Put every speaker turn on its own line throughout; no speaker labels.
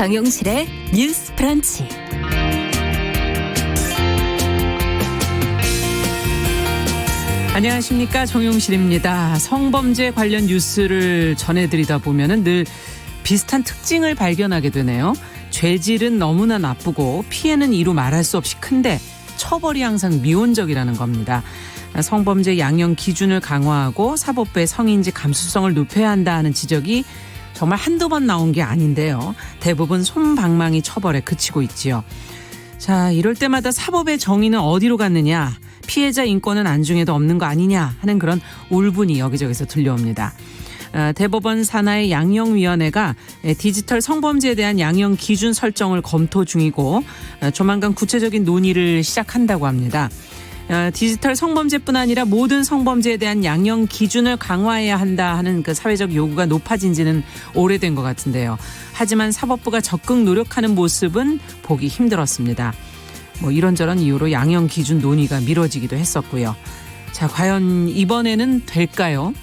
정용실의 뉴스 브런치.
안녕하십니까, 정용실입니다. 성범죄 관련 뉴스를 전해드리다 보면은 늘 비슷한 특징을 발견하게 되네요. 죄질은 너무나 나쁘고 피해는 이루 말할 수 없이 큰데 처벌이 항상 미온적이라는 겁니다. 성범죄 양형 기준을 강화하고 사법부의 성인지 감수성을 높여야 한다 하는 지적이 정말 한두 번 나온 게 아닌데요. 대부분 솜방망이 처벌에 그치고 있지요. 자, 이럴 때마다 사법의 정의는 어디로 갔느냐, 피해자 인권은 안중에도 없는 거 아니냐 하는 그런 울분이 여기저기서 들려옵니다. 대법원 산하의 양형위원회가 디지털 성범죄에 대한 양형 기준 설정을 검토 중이고 조만간 구체적인 논의를 시작한다고 합니다. 디지털 성범죄뿐 아니라 모든 성범죄에 대한 양형 기준을 강화해야 한다 하는 그 사회적 요구가 높아진 지는 오래된 것 같은데요. 하지만 사법부가 적극 노력하는 모습은 보기 힘들었습니다. 이런저런 이유로 양형 기준 논의가 미뤄지기도 했었고요. 자, 과연 이번에는 될까요?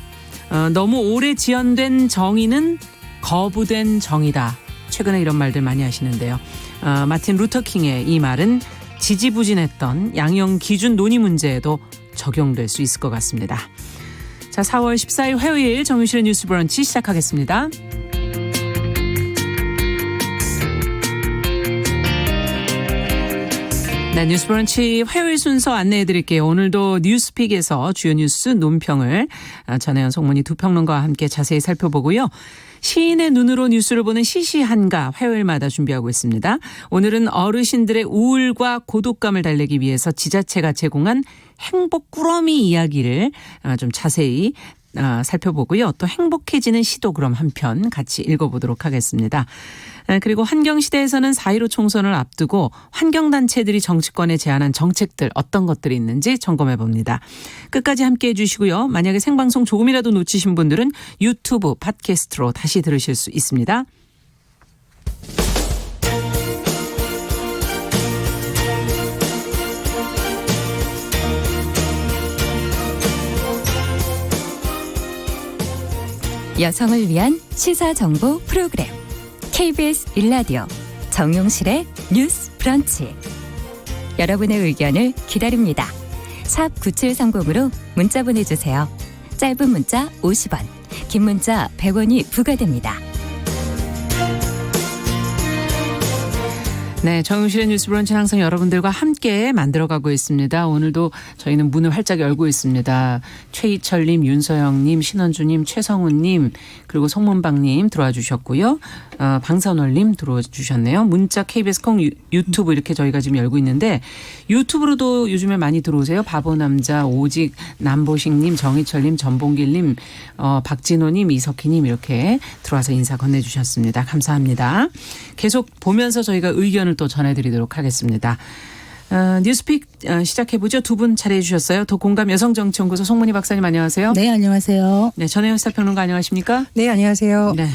너무 오래 지연된 정의는 거부된 정의다. 최근에 이런 말들 많이 하시는데요. 마틴 루터킹의 이 말은 지지부진했던 양형 기준 논의 문제에도 적용될 수 있을 것 같습니다. 자, 4월 14일 화요일 정유실의 뉴스 브런치 시작하겠습니다. 네, 뉴스 브런치 화요일 순서 안내해드릴게요. 오늘도 뉴스픽에서 주요 뉴스 논평을 전혜연 송문희 두 평론가와 함께 자세히 살펴보고요. 시인의 눈으로 뉴스를 보는 시시한가 화요일마다 준비하고 있습니다. 오늘은 어르신들의 우울과 고독감을 달래기 위해서 지자체가 제공한 행복 꾸러미 이야기를 좀 자세히 살펴보고요. 또 행복해지는 시도 그럼 한 편 같이 읽어보도록 하겠습니다. 그리고 환경시대에서는 4.15 총선을 앞두고 환경단체들이 정치권에 제안한 정책들 어떤 것들이 있는지 점검해봅니다. 끝까지 함께해 주시고요. 만약에 생방송 조금이라도 놓치신 분들은 유튜브 팟캐스트로 다시 들으실 수 있습니다.
여성을 위한 시사정보 프로그램 KBS 1라디오 정용실의 뉴스 브런치. 여러분의 의견을 기다립니다. 샵 9730으로 문자 보내주세요. 짧은 문자 50원, 긴 문자 100원이 부과됩니다.
네, 정용실의 뉴스 브런치는 항상 여러분들과 함께 만들어가고 있습니다. 오늘도 저희는 문을 활짝 열고 있습니다. 최희철님, 윤서영님, 신원주님, 최성훈님, 그리고 송문방님 들어와 주셨고요. 방선월님 들어와 주셨네요. 문자, KBS 콩, 유튜브 이렇게 저희가 지금 열고 있는데 유튜브로도 요즘에 많이 들어오세요. 바보남자, 오직, 남보식님, 정희철님, 전봉길님, 박진호님, 이석희님 이렇게 들어와서 인사 건네주셨습니다. 감사합니다. 계속 보면서 저희가 의견을 또 전해드리도록 하겠습니다. 뉴스픽 시작해보죠. 두 분 잘해 주셨어요. 도공감 여성정치연구소 송문희 박사님 안녕하세요.
네, 안녕하세요.
네, 전혜연 시사평론가 안녕하십니까?
네, 안녕하세요.
네.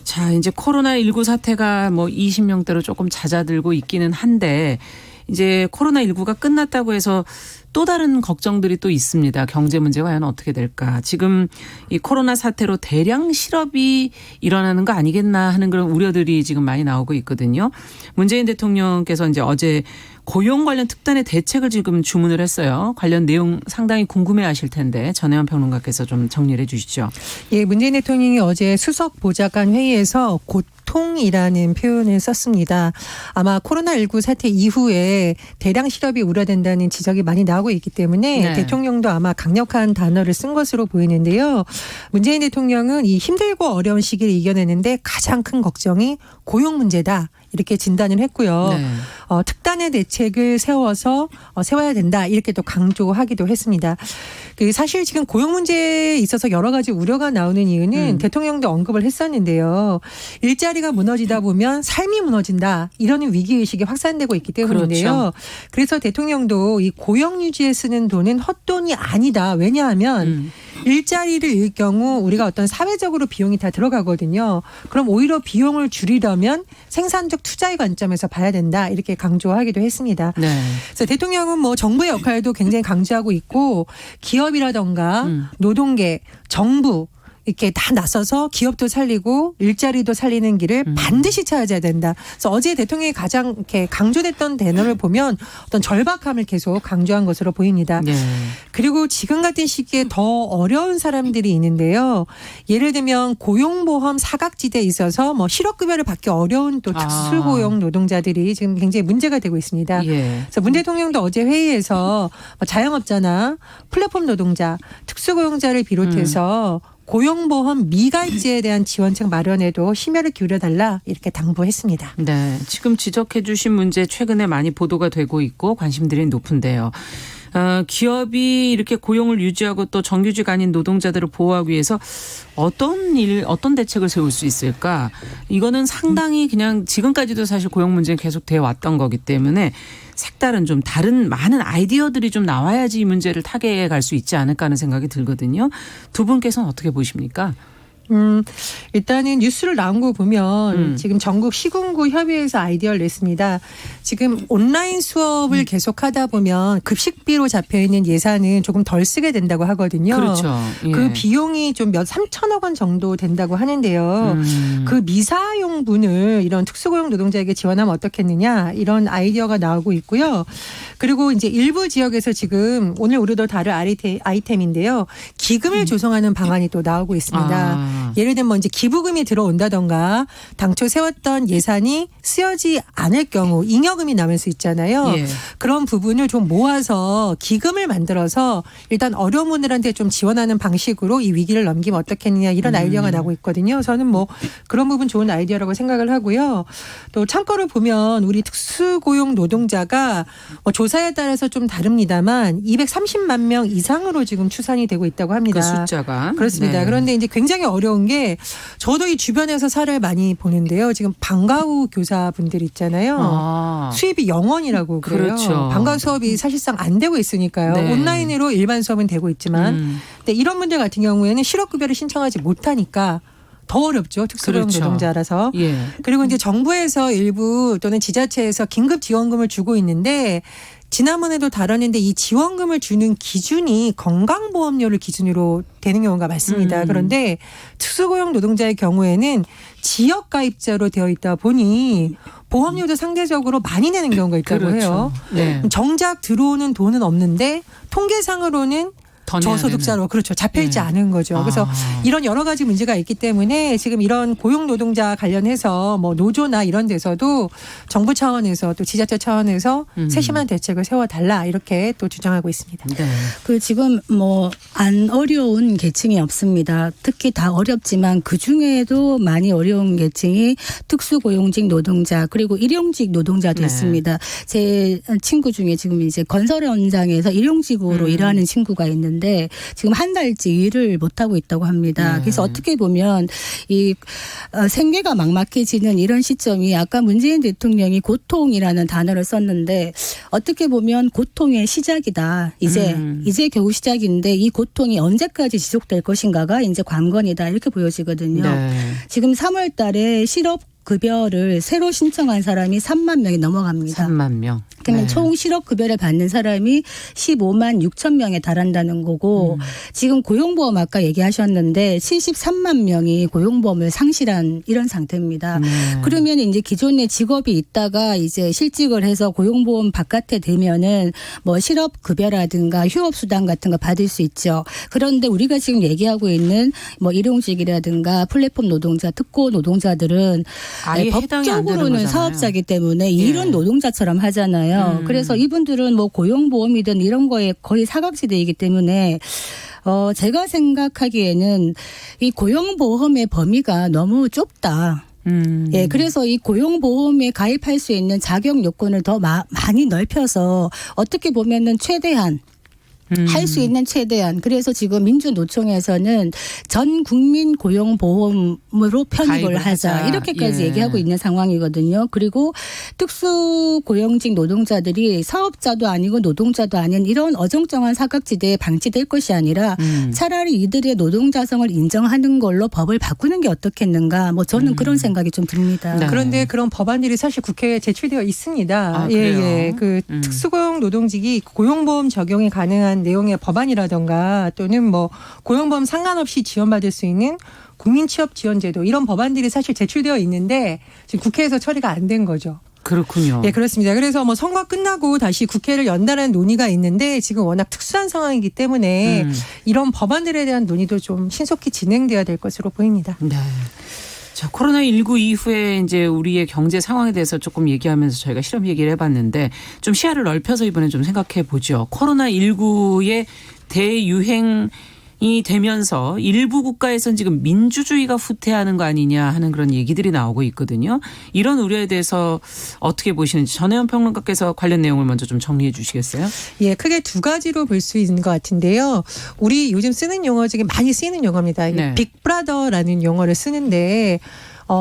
자, 이제 코로나19 사태가 20명대로 조금 잦아들고 있기는 한데 이제 코로나19가 끝났다고 해서 또 다른 걱정들이 또 있습니다. 경제 문제 과연 어떻게 될까. 지금 이 코로나 사태로 대량 실업이 일어나는 거 아니겠나 하는 그런 우려들이 지금 많이 나오고 있거든요. 문재인 대통령께서 이제 어제 고용 관련 특단의 대책을 지금 주문을 했어요. 관련 내용 상당히 궁금해하실 텐데 전혜연 평론가께서 좀 정리를 해 주시죠.
예, 문재인 대통령이 어제 수석 보좌관 회의에서 고통이라는 표현을 썼습니다. 아마 코로나19 사태 이후에 대량 실업이 우려된다는 지적이 많이 나오고 있기 때문에
네.
대통령도 아마 강력한 단어를 쓴 것으로 보이는데요. 문재인 대통령은 이 힘들고 어려운 시기를 이겨내는데 가장 큰 걱정이 고용 문제다. 이렇게 진단을 했고요.
네.
특단의 대책을 세워야 된다. 이렇게 또 강조하기도 했습니다. 사실 지금 고용 문제에 있어서 여러 가지 우려가 나오는 이유는 대통령도 언급을 했었는데요. 일자리가 무너지다 보면 삶이 무너진다. 이러는 위기의식이 확산되고 있기 때문인데요.
그렇죠.
그래서 대통령도 이 고용 유지에 쓰는 돈은 헛돈이 아니다. 왜냐하면 일자리를 잃을 경우 우리가 어떤 사회적으로 비용이 다 들어가거든요. 그럼 오히려 비용을 줄이려면 생산적 투자의 관점에서 봐야 된다. 이렇게 강조하기도 했습니다.
네.
그래서 대통령은 뭐 정부의 역할도 굉장히 강조하고 있고 기업이라던가 노동계, 정부 이렇게 다 나서서 기업도 살리고 일자리도 살리는 길을 반드시 찾아야 된다. 그래서 어제 대통령이 가장 이렇게 강조됐던 대목을 보면 어떤 절박함을 계속 강조한 것으로 보입니다.
네.
그리고 지금 같은 시기에 더 어려운 사람들이 있는데요. 예를 들면 고용보험 사각지대에 있어서 뭐 실업급여를 받기 어려운 또 특수고용 노동자들이 지금 굉장히 문제가 되고 있습니다.
예.
그래서 문 대통령도 어제 회의에서 자영업자나 플랫폼 노동자, 특수고용자를 비롯해서 고용보험 미가입자에 대한 지원책 마련에도 심혈을 기울여달라 이렇게 당부했습니다.
네. 지금 지적해 주신 문제 최근에 많이 보도가 되고 있고 관심들이 높은데요. 기업이 이렇게 고용을 유지하고 또 정규직 아닌 노동자들을 보호하기 위해서 어떤 대책을 세울 수 있을까? 이거는 상당히 그냥 지금까지도 사실 고용 문제는 계속 돼 왔던 거기 때문에 색다른 좀 다른 많은 아이디어들이 좀 나와야지 이 문제를 타개해 갈 수 있지 않을까 하는 생각이 들거든요. 두 분께서는 어떻게 보십니까?
일단은 뉴스를 나온 거 보면 지금 전국 시군구 협의회에서 아이디어를 냈습니다. 지금 온라인 수업을 계속하다 보면 급식비로 잡혀있는 예산은 조금 덜 쓰게 된다고 하거든요.
그렇죠. 예.
그 비용이 좀 3천억 원 정도 된다고 하는데요. 그 미사용분을 이런 특수고용 노동자에게 지원하면 어떻겠느냐 이런 아이디어가 나오고 있고요. 그리고 이제 일부 지역에서 지금 오늘 우리도 다룰 아이템인데요. 기금을 조성하는 방안이 또 나오고 있습니다. 예를 들면 이제 기부금이 들어온다던가 당초 세웠던 예산이 쓰여지 않을 경우 잉여금이 남을 수 있잖아요.
예.
그런 부분을 좀 모아서 기금을 만들어서 일단 어려운 분들한테 좀 지원하는 방식으로 이 위기를 넘기면 어떻겠느냐 이런 아이디어가 나오고 있거든요. 저는 뭐 그런 부분 좋은 아이디어라고 생각을 하고요. 또 참고로 보면 우리 특수고용 노동자가 뭐 조사에 따라서 좀 다릅니다만 230만 명 이상으로 지금 추산이 되고 있다고 합니다.
그 숫자가.
그렇습니다.
네.
그런데 이제 굉장히 어려운 게 저도 이 주변에서 사례를 많이 보는데요. 지금 방과후 교사분들 있잖아요. 수입이 0원이라고 그래요.
그렇죠.
방과후 수업이 사실상 안 되고 있으니까요.
네.
온라인으로 일반 수업은 되고 있지만 근데 이런 분들 같은 경우에는 실업급여를 신청하지 못하니까 더 어렵죠. 특수고용
그렇죠.
노동자라서.
예.
그리고 이제 정부에서 일부 또는 지자체에서 긴급 지원금을 주고 있는데 지난번에도 다뤘는데 이 지원금을 주는 기준이 건강보험료를 기준으로 되는 경우가 많습니다. 그런데 특수고용 노동자의 경우에는 지역가입자로 되어 있다 보니 보험료도 상대적으로 많이 내는 경우가 있다고
그렇죠.
해요.
네.
정작 들어오는 돈은 없는데 통계상으로는
더 내야
저소득자로 그렇죠. 잡혀있지
네.
않은 거죠. 그래서 이런 여러 가지 문제가 있기 때문에 지금 이런 고용노동자 관련해서 뭐 노조나 이런 데서도 정부 차원에서 또 지자체 차원에서 세심한 대책을 세워달라 이렇게 또 주장하고 있습니다.
네.
그 지금 뭐 안 어려운 계층이 없습니다. 특히 다 어렵지만 그 중에도 많이 어려운 계층이 특수고용직 노동자 그리고 일용직 노동자도
네.
있습니다. 제 친구 중에 지금 이제 건설 현장에서 일용직으로 일하는 친구가 있는데 지금 한 달째 일을 못 하고 있다고 합니다.
네.
그래서 어떻게 보면 이 생계가 막막해지는 이런 시점이 아까 문재인 대통령이 고통이라는 단어를 썼는데 어떻게 보면 고통의 시작이다. 이제 겨우 시작인데 이 고통이 언제까지 지속될 것인가가 이제 관건이다. 이렇게 보여지거든요.
네.
지금 3월 달에 실업급여를 새로 신청한 사람이 3만 명이 넘어갑니다.
3만 명.
그러면
네.
총 실업급여를 받는 사람이 15만 6천 명에 달한다는 거고 지금 고용보험 아까 얘기하셨는데 73만 명이 고용보험을 상실한 이런 상태입니다.
네.
그러면 이제 기존에 직업이 있다가 이제 실직을 해서 고용보험 바깥에 되면은 뭐 실업급여라든가 휴업수당 같은 거 받을 수 있죠. 그런데 우리가 지금 얘기하고 있는 뭐 일용직이라든가 플랫폼 노동자, 특고 노동자들은
아예 해당이 안 되는
법적으로는
거잖아요.
사업자이기 때문에
예.
일은 노동자처럼 하잖아요. 그래서 이분들은 뭐 고용보험이든 이런 거에 거의 사각지대이기 때문에 제가 생각하기에는 이 고용보험의 범위가 너무 좁다. 예, 그래서 이 고용보험에 가입할 수 있는 자격 요건을 더 많이 넓혀서 어떻게 보면은 최대한 할 수 있는 최대한. 그래서 지금 민주노총에서는 전 국민 고용보험으로 편입을 하자. 이렇게까지
예.
얘기하고 있는 상황이거든요. 그리고 특수고용직 노동자들이 사업자도 아니고 노동자도 아닌 이런 어정쩡한 사각지대에 방치될 것이 아니라 차라리 이들의 노동자성을 인정하는 걸로 법을 바꾸는 게 어떻겠는가. 뭐 저는 그런 생각이 좀 듭니다.
네.
그런데 그런 법안들이 사실 국회에 제출되어 있습니다.
아, 그래요?
그 특수고용 노동직이 고용보험 적용이 가능한 관련한 내용의 법안이라던가 또는 뭐 고용보험 상관없이 지원받을 수 있는 국민취업지원제도 이런 법안들이 사실 제출되어 있는데 지금 국회에서 처리가 안 된 거죠.
그렇군요.
네, 그렇습니다. 그래서 뭐 선거 끝나고 다시 국회를 연다라는 논의가 있는데 지금 워낙 특수한 상황이기 때문에 이런 법안들에 대한 논의도 좀 신속히 진행돼야 될 것으로 보입니다.
네. 자, 코로나19 이후에 이제 우리의 경제 상황에 대해서 조금 얘기하면서 저희가 실험 얘기를 해봤는데 좀 시야를 넓혀서 이번에 좀 생각해 보죠. 코로나19의 대유행이 되면서 일부 국가에서는 지금 민주주의가 후퇴하는 거 아니냐 하는 그런 얘기들이 나오고 있거든요. 이런 우려에 대해서 어떻게 보시는지 전혜연 평론가께서 관련 내용을 먼저 좀 정리해 주시겠어요?
예, 크게 두 가지로 볼 수 있는 것 같은데요. 우리 요즘 쓰는 용어 중에 많이 쓰이는 용어입니다.
네.
빅브라더라는 용어를 쓰는데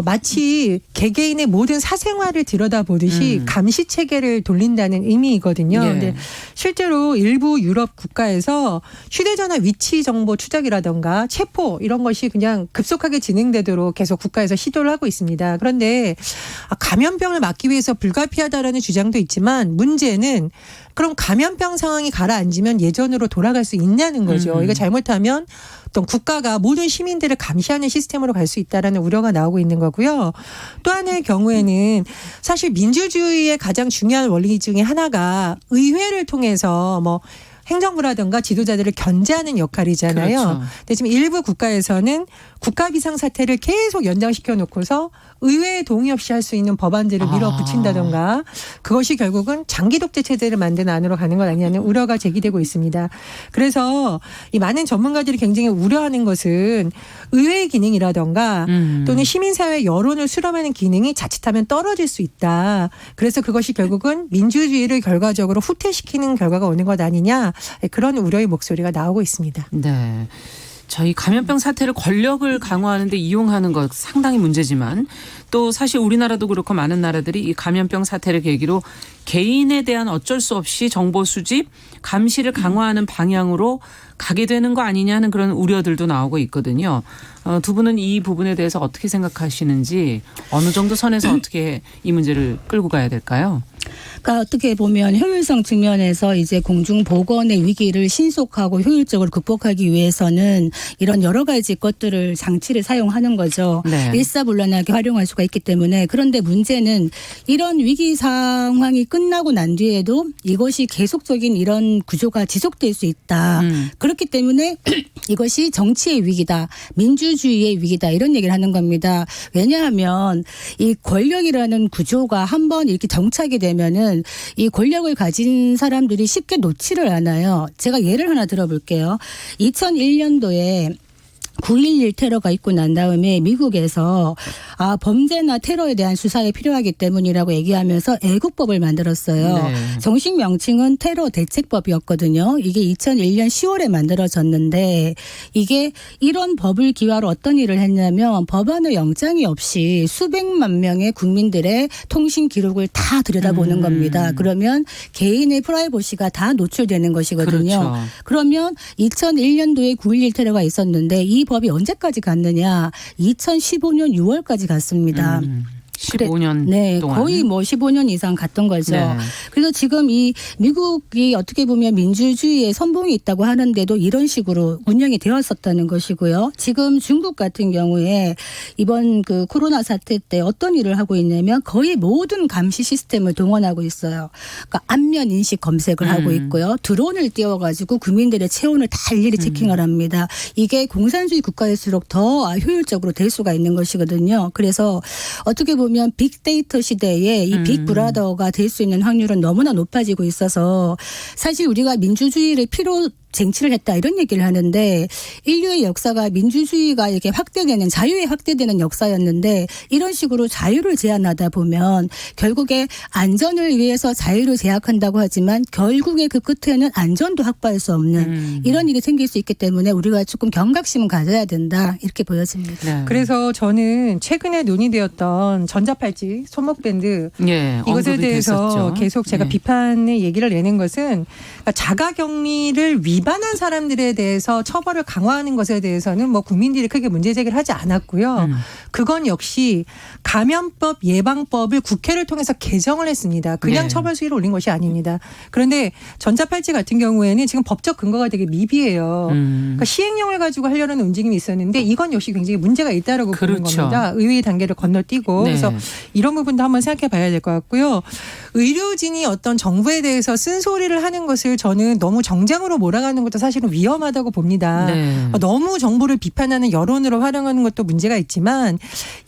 마치 개개인의 모든 사생활을 들여다보듯이 감시 체계를 돌린다는 의미이거든요.
예.
근데 실제로 일부 유럽 국가에서 휴대전화 위치 정보 추적이라던가 체포 이런 것이 그냥 급속하게 진행되도록 계속 국가에서 시도를 하고 있습니다. 그런데 감염병을 막기 위해서 불가피하다라는 주장도 있지만 문제는 그럼 감염병 상황이 가라앉으면 예전으로 돌아갈 수 있냐는 거죠. 이거 잘못하면 어떤 국가가 모든 시민들을 감시하는 시스템으로 갈 수 있다라는 우려가 나오고 있는 거고요. 또 하나의 경우에는 사실 민주주의의 가장 중요한 원리 중에 하나가 의회를 통해서 뭐 행정부라든가 지도자들을 견제하는 역할이잖아요.
그렇죠.
근데 지금 일부 국가에서는 국가 비상사태를 계속 연장시켜 놓고서 의회의 동의 없이 할 수 있는 법안들을 밀어붙인다던가 그것이 결국은 장기 독재 체제를 만드는 안으로 가는 것 아니냐는 우려가 제기되고 있습니다. 그래서 이 많은 전문가들이 굉장히 우려하는 것은 의회의 기능이라던가 또는 시민사회 여론을 수렴하는 기능이 자칫하면 떨어질 수 있다. 그래서 그것이 결국은 민주주의를 결과적으로 후퇴시키는 결과가 오는 것 아니냐. 그런 우려의 목소리가 나오고 있습니다.
네. 저희 감염병 사태를 권력을 강화하는데 이용하는 것 상당히 문제지만 또 사실 우리나라도 그렇고 많은 나라들이 이 감염병 사태를 계기로 개인에 대한 어쩔 수 없이 정보 수집, 감시를 강화하는 방향으로 가게 되는 거 아니냐 하는 그런 우려들도 나오고 있거든요. 두 분은 이 부분에 대해서 어떻게 생각하시는지 어느 정도 선에서 어떻게 이 문제를 끌고 가야 될까요?
그러니까 어떻게 보면 효율성 측면에서 이제 공중보건의 위기를 신속하고 효율적으로 극복하기 위해서는 이런 여러 가지 것들을 장치를 사용하는 거죠.
네.
일사불란하게 활용할 수가 있기 때문에 그런데 문제는 이런 위기 상황이 끝나고 난 뒤에도 이것이 계속적인 이런 구조가 지속될 수 있다. 그렇기 때문에 이것이 정치의 위기다. 민주주의의 위기다. 이런 얘기를 하는 겁니다. 왜냐하면 이 권력이라는 구조가 한번 이렇게 정착이 되면은 이 권력을 가진 사람들이 쉽게 놓지를 않아요. 제가 예를 하나 들어볼게요. 2001년도에 9.11 테러가 있고 난 다음에 미국에서 범죄나 테러에 대한 수사에 필요하기 때문이라고 얘기하면서 애국법을 만들었어요.
네.
정식 명칭은 테러 대책법이었거든요. 이게 2001년 10월에 만들어졌는데 이게 이런 법을 기화로 어떤 일을 했냐면 법안의 영장이 없이 수백만 명의 국민들의 통신 기록을 다 들여다보는 겁니다. 그러면 개인의 프라이버시가 다 노출되는 것이거든요.
그렇죠.
그러면 2001년도에 9.11 테러가 있었는데 이 법이 언제까지 갔느냐? 2015년 6월까지 갔습니다.
15년
네,
동안.
거의 뭐 15년 이상 갔던 거죠.
네.
그래서 지금 이 미국이 어떻게 보면 민주주의의 선봉이 있다고 하는데도 이런 식으로 운영이 되었었다는 것이고요. 지금 중국 같은 경우에 이번 그 코로나 사태 때 어떤 일을 하고 있냐면 거의 모든 감시 시스템을 동원하고 있어요. 그러니까 안면 인식 검색을 하고 있고요. 드론을 띄워가지고 국민들의 체온을 다 일일이 체킹을 합니다. 이게 공산주의 국가일수록 더 효율적으로 될 수가 있는 것이거든요. 그래서 어떻게 보면 빅데이터 시대에 이 빅브라더가 될 수 있는 확률은 너무나 높아지고 있어서 사실 우리가 민주주의를 필요 쟁취를 했다 이런 얘기를 하는데 인류의 역사가 민주주의가 이렇게 확대되는 자유에 확대되는 역사였는데 이런 식으로 자유를 제한하다 보면 결국에 안전을 위해서 자유를 제약한다고 하지만 결국에 그 끝에는 안전도 확보할 수 없는 이런 일이 생길 수 있기 때문에 우리가 조금 경각심을 가져야 된다 이렇게 보여집니다.
네.
그래서 저는 최근에 논의되었던 전자팔찌, 손목밴드
예,
이것에
언급이
대해서
됐었죠.
계속 제가
네.
비판의 얘기를 내는 것은 자가격리를 위반한 사람들에 대해서 처벌을 강화하는 것에 대해서는 뭐 국민들이 크게 문제 제기를 하지 않았고요. 그건 역시 감염법 예방법을 국회를 통해서 개정을 했습니다. 그냥
네.
처벌 수위를 올린 것이 아닙니다. 그런데 전자팔찌 같은 경우에는 지금 법적 근거가 되게 미비해요. 그러니까 시행령을 가지고 하려는 움직임이 있었는데 이건 역시 굉장히 문제가 있다라고 보는
그렇죠.
겁니다. 의회의 단계를 건너뛰고
네.
그래서 이런 부분도 한번 생각해 봐야 될 것 같고요. 의료진이 어떤 정부에 대해서 쓴소리를 하는 것을 저는 너무 정쟁으로 몰아가는 것도 사실은 위험하다고 봅니다.
네.
너무 정부를 비판하는 여론으로 활용하는 것도 문제가 있지만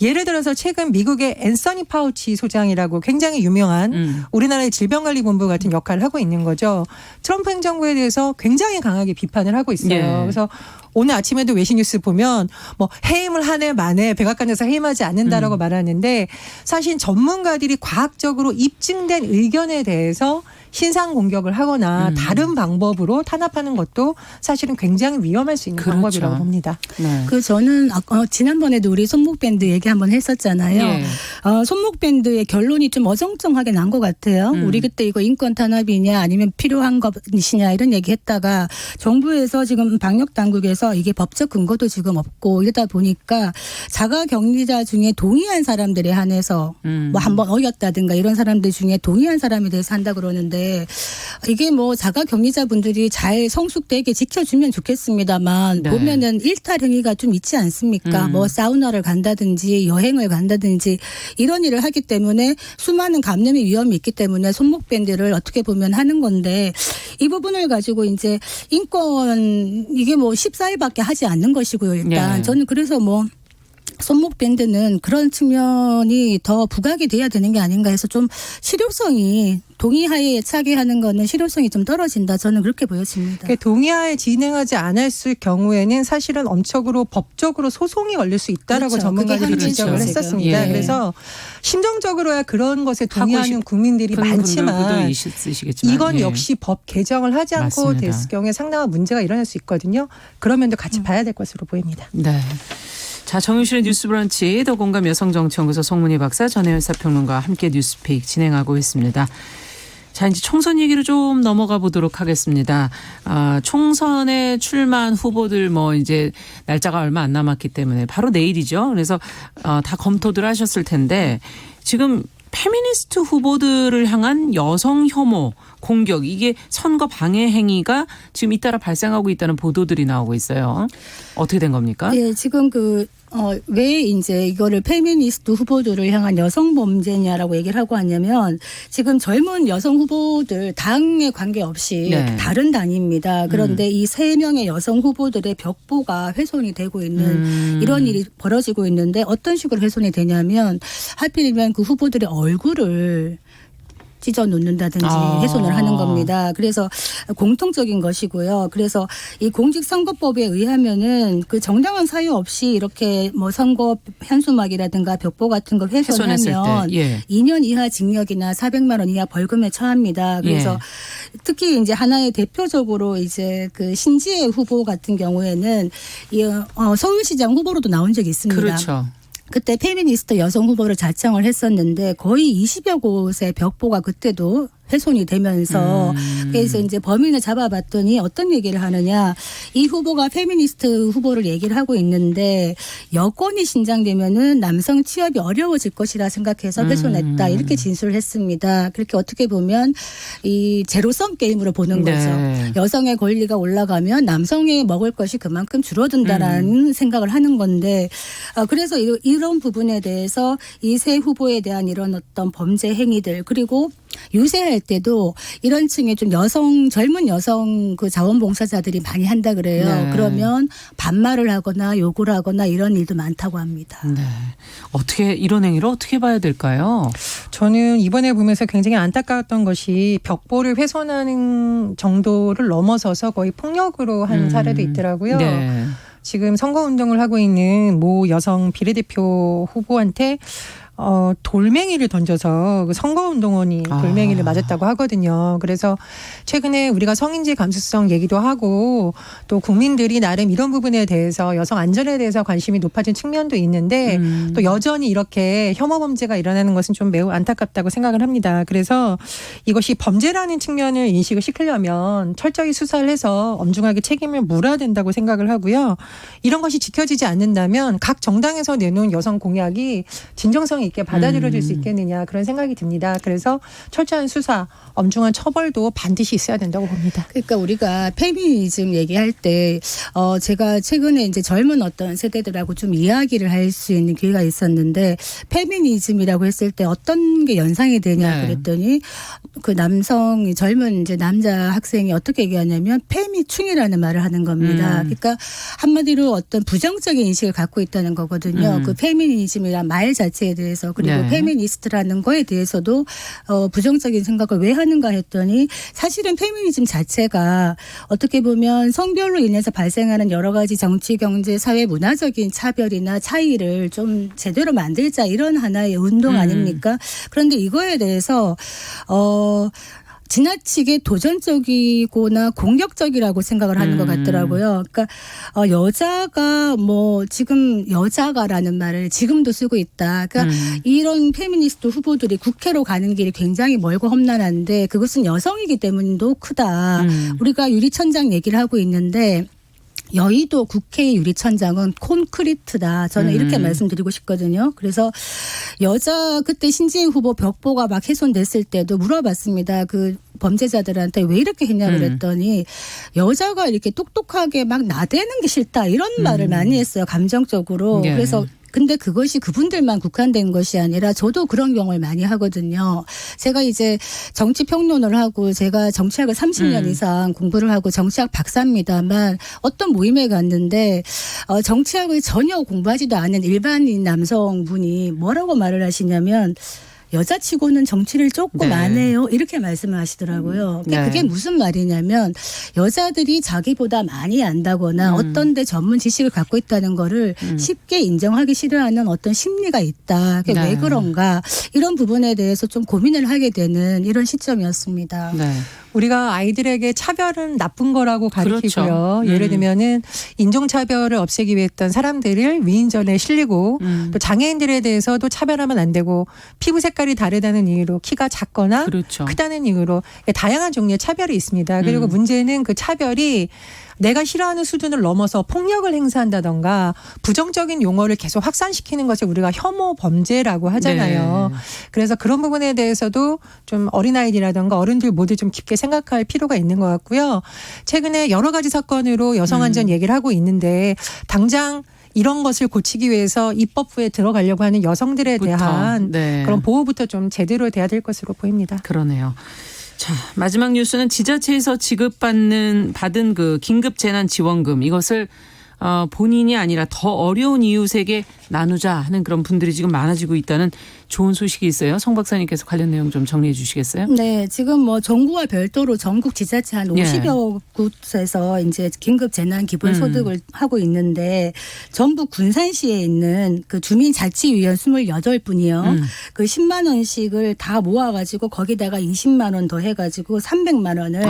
예를 들어서 최근 미국의 앤서니 파우치 소장이라고 굉장히 유명한 우리나라의 질병관리본부 같은 역할을 하고 있는 거죠. 트럼프 행정부에 대해서 굉장히 강하게 비판을 하고 있어요.
네.
그래서 오늘 아침에도 외신 뉴스 보면 뭐 해임을 하네 마네 백악관에서 해임하지 않는다라고 말하는데 사실 전문가들이 과학적으로 입증된 의견에 대해서 신상 공격을 하거나 다른 방법으로 탄압하는 것도 사실은 굉장히 위험할 수 있는
그렇죠.
방법이라고 봅니다.
네.
그 저는 지난번에도 우리 손목밴드 얘기 한번 했었잖아요.
예.
손목밴드의 결론이 좀 어정쩡하게 난 것 같아요. 우리 그때 이거 인권 탄압이냐 아니면 필요한 것이냐 이런 얘기했다가 정부에서 지금 방역 당국에서 이게 법적 근거도 지금 없고 이러다 보니까 자가격리자 중에 동의한 사람들에 한해서 뭐 한번 어겼다든가 이런 사람들 중에 동의한 사람에 대해서 한다 그러는데 이게 뭐 자가격리자분들이 잘 성숙되게 지켜주면 좋겠습니다만
네.
보면은 일탈 행위가 좀 있지 않습니까? 뭐 사우나를 간다든지 여행을 간다든지 이런 일을 하기 때문에 수많은 감염의 위험이 있기 때문에 손목밴드를 어떻게 보면 하는 건데 이 부분을 가지고 이제 인권 이게 뭐 14일밖에 하지 않는 것이고요. 일단
네.
저는 그래서 뭐 손목밴드는 그런 측면이 더 부각이 돼야 되는 게 아닌가 해서 좀 실효성이 동의하에 차기하는 거는 실효성이 좀 떨어진다. 저는 그렇게 보여집니다.
그러니까 동의하에 진행하지 않았을 경우에는 사실은 엄격으로 법적으로 소송이 걸릴 수 있다라고
그렇죠.
전문가들이
그게
지적을
한계죠,
했었습니다.
예.
그래서 심정적으로야 그런 것에 동의하는
싶은
국민들이
분들도
많지만
있으시겠지만
이건
예.
역시 법 개정을 하지 않고
맞습니다.
됐을 경우에 상당한 문제가 일어날 수 있거든요. 그런 면도 같이 봐야 될 것으로 보입니다.
네. 자, 정용실의 뉴스 브런치 더공감 여성정치연구소 송문희 박사 전혜연 사평론가와 함께 뉴스픽 진행하고 있습니다. 자, 이제 총선 얘기로 좀 넘어가 보도록 하겠습니다. 총선에 출마한 후보들 뭐 이제 날짜가 얼마 안 남았기 때문에 바로 내일이죠. 그래서 다 검토들 하셨을 텐데 지금 페미니스트 후보들을 향한 여성 혐오 공격 이게 선거 방해 행위가 지금 잇따라 발생하고 있다는 보도들이 나오고 있어요. 어떻게 된 겁니까?
예, 지금 왜 이제 이거를 페미니스트 후보들을 향한 여성 범죄냐라고 얘기를 하고 왔냐면 지금 젊은 여성 후보들 당에 관계없이
네.
다른 당입니다. 그런데 이 3명의 여성 후보들의 벽보가 훼손이 되고 있는 이런 일이 벌어지고 있는데 어떤 식으로 훼손이 되냐면 하필이면 그 후보들의 얼굴을 찢어 놓는다든지 훼손을 하는 겁니다. 그래서 공통적인 것이고요. 그래서 이 공직선거법에 의하면은 그 정당한 사유 없이 이렇게 뭐 선거 현수막이라든가 벽보 같은 걸 훼손하면
훼손했을 때, 예.
2년 이하 징역이나 400만 원 이하 벌금에 처합니다. 그래서
예.
특히 이제 하나의 대표적으로 이제 그 신지혜 후보 같은 경우에는 서울시장 후보로도 나온 적이 있습니다.
그렇죠.
그때 페미니스트 여성 후보를 자청을 했었는데 거의 20여 곳의 벽보가 그때도 훼손이 되면서 그래서 이제 범인을 잡아봤더니 어떤 얘기를 하느냐 이 후보가 페미니스트 후보를 얘기를 하고 있는데 여권이 신장되면은 남성 취업이 어려워질 것이라 생각해서 훼손했다 이렇게 진술을 했습니다. 그렇게 어떻게 보면 이 제로섬 게임으로 보는 거죠.
네.
여성의 권리가 올라가면 남성의 먹을 것이 그만큼 줄어든다라는 생각을 하는 건데 그래서 이런 부분에 대해서 이 세 후보에 대한 이런 어떤 범죄 행위들 그리고 유세할 때도 이런 층에 좀 젊은 여성 그 자원봉사자들이 많이 한다 그래요.
네.
그러면 반말을 하거나 욕을 하거나 이런 일도 많다고 합니다.
네. 이런 행위를 어떻게 봐야 될까요?
저는 이번에 보면서 굉장히 안타까웠던 것이 벽보를 훼손하는 정도를 넘어서서 거의 폭력으로 한 사례도 있더라고요.
네.
지금 선거운동을 하고 있는 모 여성 비례대표 후보한테 돌멩이를 던져서 그 선거운동원이 돌멩이를 맞았다고 하거든요. 그래서 최근에 우리가 성인지 감수성 얘기도 하고 또 국민들이 나름 이런 부분에 대해서 여성 안전에 대해서 관심이 높아진 측면도 있는데 또 여전히 이렇게 혐오 범죄가 일어나는 것은 좀 매우 안타깝다고 생각을 합니다. 그래서 이것이 범죄라는 측면을 인식을 시키려면 철저히 수사를 해서 엄중하게 책임을 물어야 된다고 생각을 하고요. 이런 것이 지켜지지 않는다면 각 정당에서 내놓은 여성 공약이 진정성 있게 받아들여질 수 있겠느냐 그런 생각이 듭니다. 그래서 철저한 수사, 엄중한 처벌도 반드시 있어야 된다고 봅니다.
그러니까 우리가 페미니즘 얘기할 때 제가 최근에 이제 젊은 어떤 세대들하고 좀 이야기를 할 수 있는 기회가 있었는데 페미니즘이라고 했을 때 어떤 게 연상이 되냐 그랬더니 그 남성이 젊은 이제 남자 학생이 어떻게 얘기하냐면 페미충이라는 말을 하는 겁니다. 그러니까 한마디로 어떤 부정적인 인식을 갖고 있다는 거거든요. 그 페미니즘이란 말 자체에 대해서 그리고 페미니스트라는 거에 대해서도 부정적인 생각을 왜 하는가 했더니 사실은 페미니즘 자체가 어떻게 보면 성별로 인해서 발생하는 여러 가지 정치, 경제, 사회, 문화적인 차별이나 차이를 좀 제대로 만들자 이런 하나의 운동 아닙니까? 그런데 이거에 대해서 지나치게 도전적이거나 공격적이라고 생각을 하는 것 같더라고요. 그러니까 여자가 뭐 지금 여자가라는 말을 지금도 쓰고 있다. 그러니까 이런 페미니스트 후보들이 국회로 가는 길이 굉장히 멀고 험난한데 그것은 여성이기 때문도 크다. 우리가 유리천장 얘기를 하고 있는데 여의도 국회 유리천장은 콘크리트다. 저는 이렇게 말씀드리고 싶거든요. 그래서 여자 그때 신지혜 후보 벽보가 막 훼손됐을 때도 물어봤습니다. 그 범죄자들한테 왜 이렇게 했냐 그랬더니 여자가 이렇게 똑똑하게 막 나대는 게 싫다. 이런 말을 많이 했어요. 감정적으로. 그래서 근데 그것이 그분들만 국한된 것이 아니라 저도 그런 경험을 많이 하거든요. 제가 이제 정치 평론을 하고 제가 정치학을 30년 이상 공부를 하고 정치학 박사입니다만 어떤 모임에 갔는데 정치학을 전혀 공부하지도 않은 일반인 남성분이 뭐라고 말을 하시냐면 여자치고는 정치를 조금 안 해요. 이렇게 말씀을 하시더라고요. 그러니까 그게 무슨 말이냐면 여자들이 자기보다 많이 안다거나 어떤 데 전문 지식을 갖고 있다는 거를 쉽게 인정하기 싫어하는 어떤 심리가 있다. 그게 왜 그런가. 이런 부분에 대해서 좀 고민을 하게 되는 이런 시점이었습니다.
우리가 아이들에게 차별은 나쁜 거라고 가르치고요.
그렇죠.
예를 들면은 인종차별을 없애기 위해 했던 사람들을 위인전에 실리고 또 장애인들에 대해서도 차별하면 안 되고 피부 색깔이 다르다는 이유로 키가 작거나 크다는 이유로 다양한 종류의 차별이 있습니다. 그리고 문제는 그 차별이 내가 싫어하는 수준을 넘어서 폭력을 행사한다던가 부정적인 용어를 계속 확산시키는 것을 우리가 혐오 범죄라고 하잖아요. 그래서 그런 부분에 대해서도 좀 어린아이들이라던가 어른들 모두 좀 깊게 생각할 필요가 있는 것 같고요. 최근에 여러 가지 사건으로 여성안전 얘기를 하고 있는데 당장 이런 것을 고치기 위해서 입법부에 들어가려고 하는 여성들에 대한 그런 보호부터 좀 제대로 돼야 될 것으로 보입니다.
그러네요. 자, 마지막 뉴스는 지자체에서 받은 그 긴급 재난 지원금 이것을 본인이 아니라 더 어려운 이웃에게 나누자 하는 그런 분들이 지금 많아지고 있다는 좋은 소식이 있어요. 송 박사님께서 관련 내용 좀 정리해 주시겠어요?
네, 지금 뭐 정부와 별도로 전국 지자체 한 50여 곳에서 이제 긴급 재난 기본 소득을 하고 있는데 전북 군산시에 있는 그 주민자치위원 28분이요. 그 10만 원씩을 다 모아가지고 거기다가 20만 원 더 해가지고 300만 원을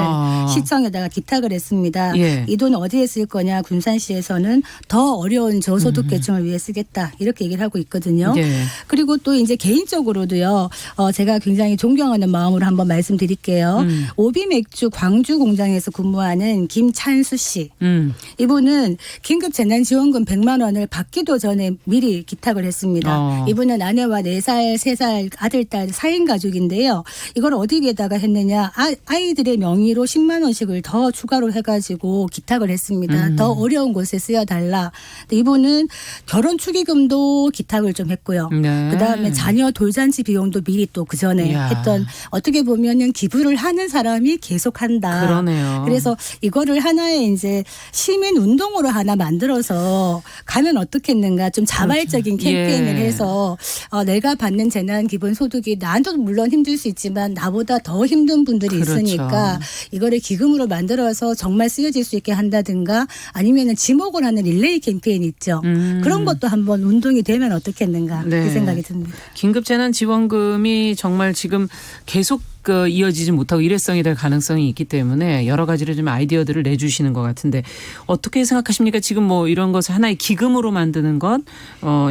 시청에다가 기탁을 했습니다. 이 돈 어디에 쓸 거냐? 군산시에서는 더 어려운 저소득 계층을 위해 쓰겠다 이렇게 얘기를 하고 있거든요. 그리고 또 이제 개인적으로도요. 제가 굉장히 존경하는 마음으로 한번 말씀드릴게요. 오비맥주 광주 공장에서 근무하는 김찬수 씨. 이분은 긴급 재난지원금 100만 원을 받기도 전에 미리 기탁을 했습니다. 이분은 아내와 4살, 3살 아들, 딸 4인 가족인데요. 이걸 어디에다가 했느냐. 아이들의 명의로 10만 원씩을 더 추가로 해가지고 기탁을 했습니다. 더 어려운 곳에 쓰여달라. 이분은 결혼 축의금도 기탁을 좀 했고요. 그다음에 자녀 돌잔치 비용도 미리 또 그 전에 했던 어떻게 보면은 기부를 하는 사람이 계속한다.
그러네요.
그래서 이거를 하나의 이제 시민 운동으로 하나 만들어서 가면 어떻겠는가 좀 자발적인 캠페인을 해서 내가 받는 재난 기본 소득이 나도 물론 힘들 수 있지만 나보다 더 힘든 분들이 있으니까 이거를 기금으로 만들어서 정말 쓰여질 수 있게 한다든가 아니면은 지목을 하는 릴레이 캠페인 있죠. 그런 것도 한번 운동이 되면 어떻겠는가 그 생각이 듭니다.
긴급재난지원금이 정말 지금 계속 이어지지 못하고 일회성이 될 가능성이 있기 때문에 여러 가지를 좀 아이디어들을 내주시는 것 같은데 어떻게 생각하십니까? 지금 뭐 이런 것을 하나의 기금으로 만드는 것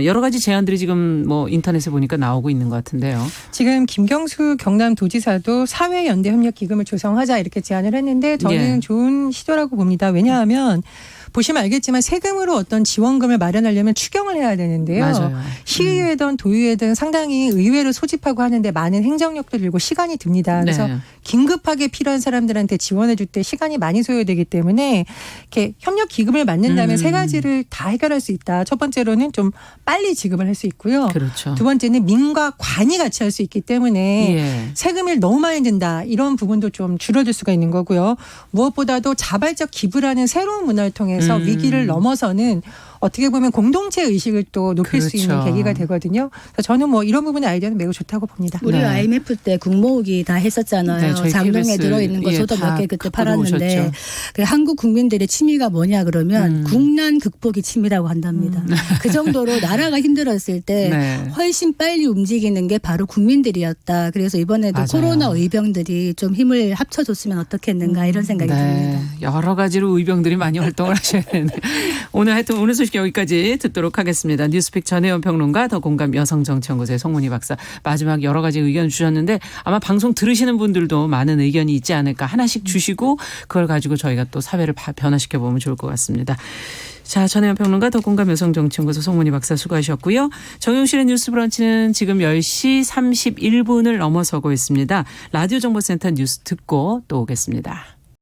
여러 가지 제안들이 지금 뭐 인터넷에 보니까 나오고 있는 것 같은데요.
지금 김경수 경남도지사도 사회연대협력기금을 조성하자 이렇게 제안을 했는데 저는
예.
좋은 시도라고 봅니다. 왜냐하면 보시면 알겠지만 세금으로 어떤 지원금을 마련하려면 추경을 해야 되는데요.
맞아요.
시의회든 도의회든 상당히 의회를 소집하고 하는데 많은 행정력도 들고 시간이 듭니다. 그래서
네.
긴급하게 필요한 사람들한테 지원해 줄 때 시간이 많이 소요되기 때문에 이렇게 협력 기금을 만든다면 세 가지를 다 해결할 수 있다. 첫 번째로는 좀 빨리 지급을 할 수 있고요.
그렇죠.
두 번째는 민과 관이 같이 할 수 있기 때문에
예.
세금을 너무 많이 든다. 이런 부분도 좀 줄어들 수가 있는 거고요. 무엇보다도 자발적 기부라는 새로운 문화를 통해서 위기를 넘어서는 어떻게 보면 공동체 의식을 또 높일 수 있는
그렇죠.
계기가 되거든요. 그래서 저는 뭐 이런 부분의 아이디어는 매우 좋다고 봅니다.
우리
네.
IMF 때 국모으기 다 했었잖아요.
네, 저희
장롱에
KBS
들어있는 거 저도
다
몇 개 그때
갖고
팔았는데
오셨죠.
그 한국 국민들의 취미가 뭐냐 그러면 국난 극복이 취미라고 한답니다. 그 정도로 나라가 힘들었을 때
네.
훨씬 빨리 움직이는 게 바로 국민들이었다. 그래서 이번에도
맞아요.
코로나 의병들이 좀 힘을 합쳐줬으면 어떻겠는가 이런 생각이 듭니다.
여러 가지로 의병들이 많이 활동을 하셔야 되는데 오늘 하여튼 오늘 소식 여기까지 듣도록 하겠습니다. 뉴스픽 전혜연 평론가 더공감 여성정치연구소의 송문희 박사 마지막 여러 가지 의견 주셨는데 아마 방송 들으시는 분들도 많은 의견이 있지 않을까 하나씩 주시고 그걸 가지고 저희가 또 사회를 변화시켜 보면 좋을 것 같습니다. 자, 전혜연 평론가 더공감 여성정치연구소 송문희 박사 수고하셨고요. 정용실의 뉴스 브런치는 지금 10시 31분을 넘어서고 있습니다. 라디오 정보센터 뉴스 듣고 또 오겠습니다.